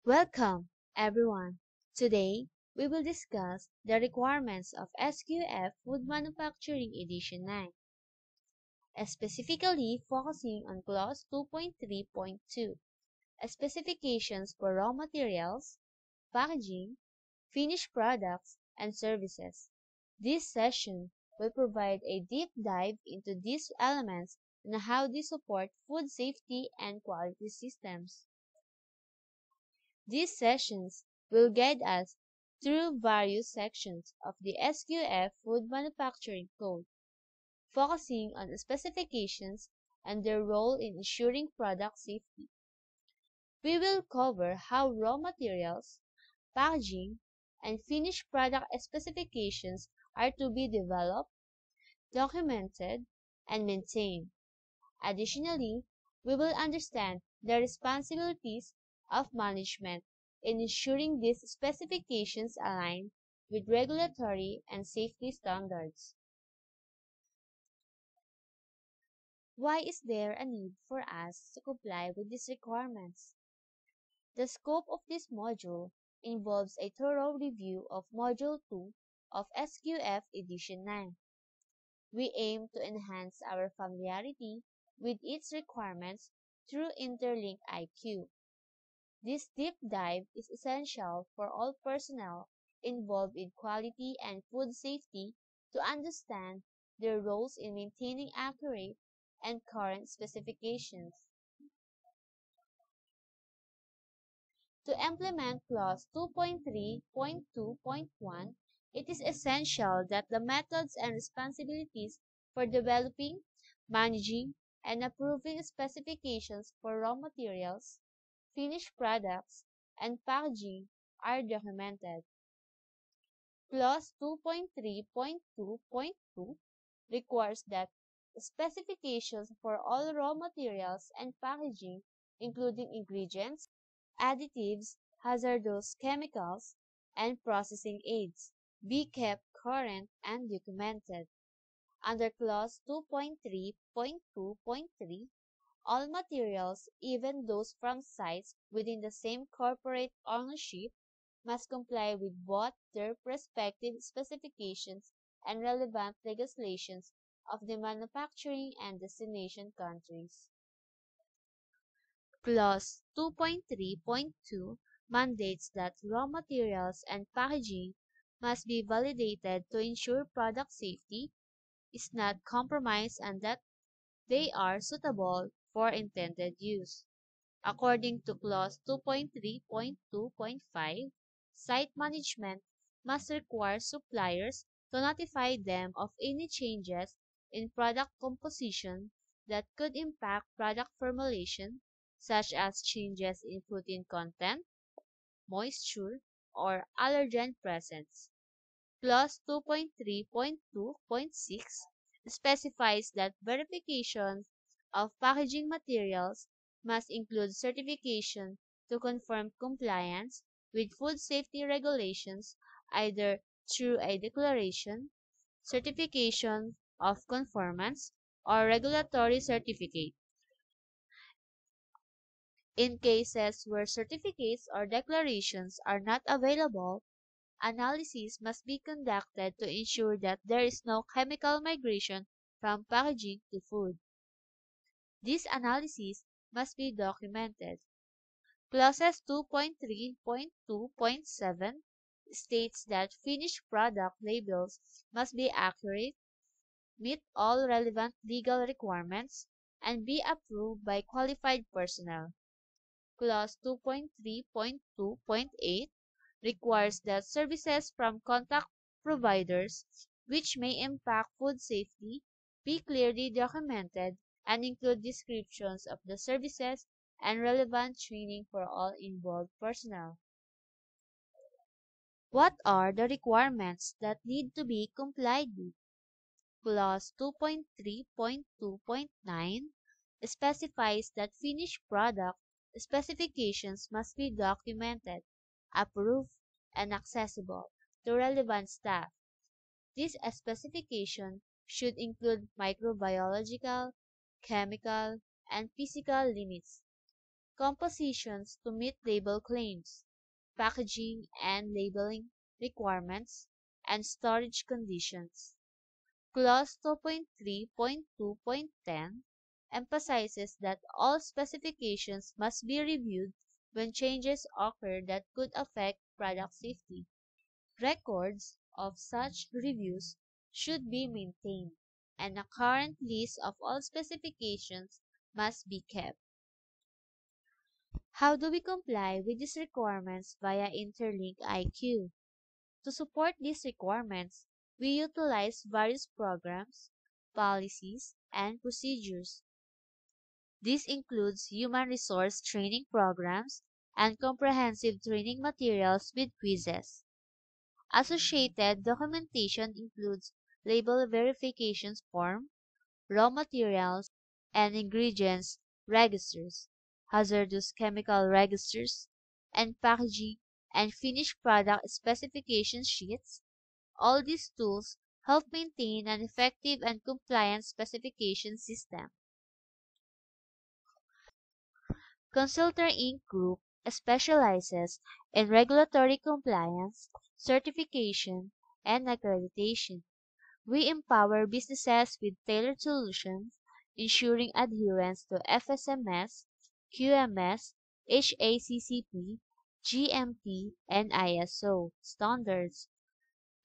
Welcome, everyone. Today, we will discuss the requirements of SQF Food Manufacturing Edition 9, specifically focusing on Clause 2.3.2, specifications for raw materials, packaging, finished products, and services. This session will provide a deep dive into these elements and how they support food safety and quality systems. These sessions will guide us through various sections of the SQF Food Manufacturing Code, focusing on specifications and their role in ensuring product safety. We will cover how raw materials, packaging, and finished product specifications are to be developed, documented, and maintained. Additionally, we will understand the responsibilities of management in ensuring these specifications align with regulatory and safety standards. Why is there a need for us to comply with these requirements? The scope of this module involves a thorough review of Module 2 of SQF Edition 9. We aim to enhance our familiarity with its requirements through Interlink IQ. This deep dive is essential for all personnel involved in quality and food safety to understand their roles in maintaining accurate and current specifications. To implement Clause 2.3.2.1, it is essential that the methods and responsibilities for developing, managing, and approving specifications for raw materials, finished products, and packaging are documented. Clause 2.3.2.2 requires that specifications for all raw materials and packaging, including ingredients, additives, hazardous chemicals, and processing aids, be kept current and documented. Under Clause 2.3.2.3, all materials, even those from sites within the same corporate ownership, must comply with both their respective specifications and relevant legislations of the manufacturing and destination countries. Clause 2.3.2 mandates that raw materials and packaging must be validated to ensure product safety is not compromised and that they are suitable for intended use. According to Clause 2.3.2.5, site management must require suppliers to notify them of any changes in product composition that could impact product formulation, such as changes in protein content, moisture, or allergen presence. Clause 2.3.2.6 specifies that verification of packaging materials must include certification to confirm compliance with food safety regulations either through a declaration, certification of conformance, or regulatory certificate. In cases where certificates or declarations are not available, analysis must be conducted to ensure that there is no chemical migration from packaging to food. This analysis must be documented. Clauses 2.3.2.7 states that finished product labels must be accurate, meet all relevant legal requirements, and be approved by qualified personnel. Clause 2.3.2.8 requires that services from contact providers, which may impact food safety, be clearly documented and include descriptions of the services and relevant training for all involved personnel. What are the requirements that need to be complied with? Clause 2.3.2.9 specifies that finished product specifications must be documented, approved, and accessible to relevant staff. This specification should include microbiological, chemical, and physical limits, compositions to meet label claims, packaging and labeling requirements, and storage conditions. Clause 2.3.2.10 emphasizes that all specifications must be reviewed when changes occur that could affect product safety. Records of such reviews should be maintained, and a current list of all specifications must be kept. How do we comply with these requirements via Interlink IQ? To support these requirements, we utilize various programs, policies, and procedures. This includes human resource training programs and comprehensive training materials with quizzes. Associated documentation includes label verifications form, raw materials and ingredients registers, hazardous chemical registers, and packaging and finished product specification sheets. All these tools help maintain an effective and compliant specification system. Consultor Inc. Group specializes in regulatory compliance, certification, and accreditation. We empower businesses with tailored solutions, ensuring adherence to FSMS, QMS, HACCP, GMP, and ISO standards.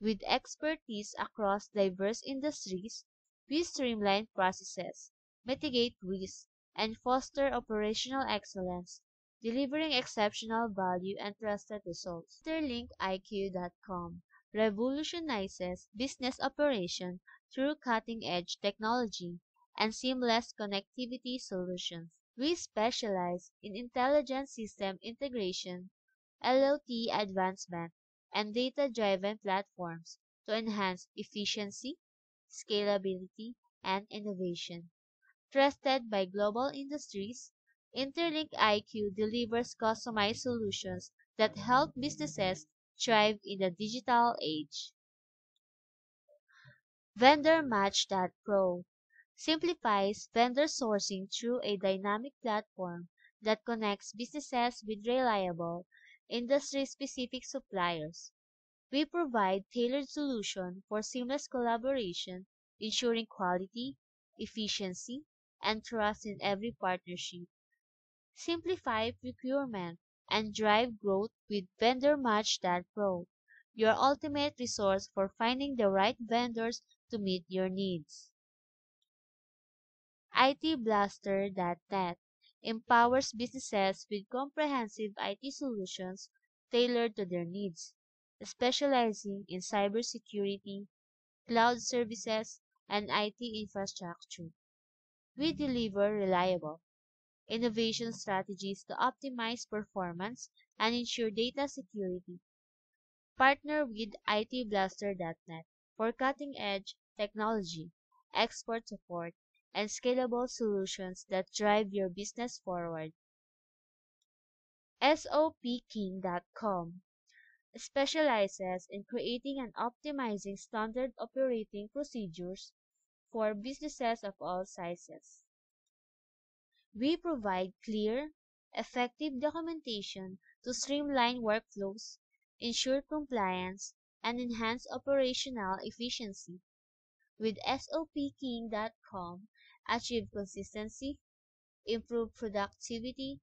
With expertise across diverse industries, we streamline processes, mitigate risks, and foster operational excellence, delivering exceptional value and trusted results. InterlinkIQ.com revolutionizes business operation through cutting-edge technology and seamless connectivity solutions. We specialize in intelligent system integration, LOT advancement, and data-driven platforms to enhance efficiency, scalability, and innovation. Trusted by global industries, Interlink IQ delivers customized solutions that help businesses thrive in the digital age. VendorMatch.pro simplifies vendor sourcing through a dynamic platform that connects businesses with reliable, industry-specific suppliers. We provide tailored solutions for seamless collaboration, ensuring quality, efficiency, and trust in every partnership. Simplify procurement and drive growth with VendorMatch.pro, your ultimate resource for finding the right vendors to meet your needs. ITBlaster.net empowers businesses with comprehensive IT solutions tailored to their needs, specializing in cybersecurity, cloud services, and IT infrastructure. We deliver reliable, innovation strategies to optimize performance and ensure data security. Partner with ITBlaster.net for cutting-edge technology, export support, and scalable solutions that drive your business forward. SOPKing.com specializes in creating and optimizing standard operating procedures for businesses of all sizes. We provide clear, effective documentation to streamline workflows, ensure compliance, and enhance operational efficiency. With SOPKing.com, achieve consistency, improve productivity,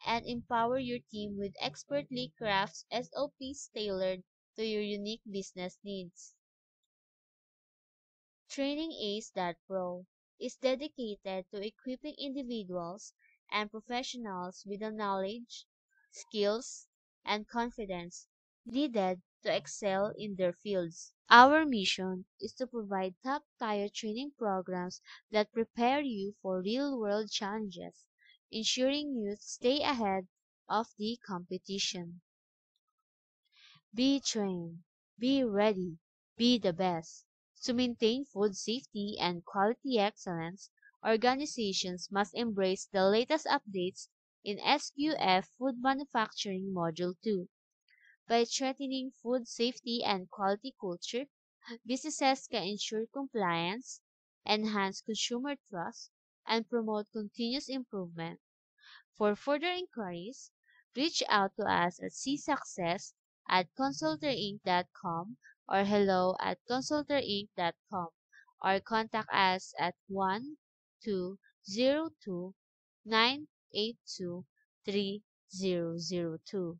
and empower your team with expertly crafted SOPs tailored to your unique business needs. TrainingAce.pro is dedicated to equipping individuals and professionals with the knowledge, skills, and confidence needed to excel in their fields. Our mission is to provide top-tier training programs that prepare you for real-world challenges, ensuring you stay ahead of the competition. Be trained, be ready, be the best. To maintain food safety and quality excellence, organizations must embrace the latest updates in SQF Food Manufacturing Module 2. By strengthening food safety and quality culture, businesses can ensure compliance, enhance consumer trust, and promote continuous improvement. For further inquiries, reach out to us at csuccess@consultorinc.com or hello@consultorinc.com or contact us at 1202 982 3002.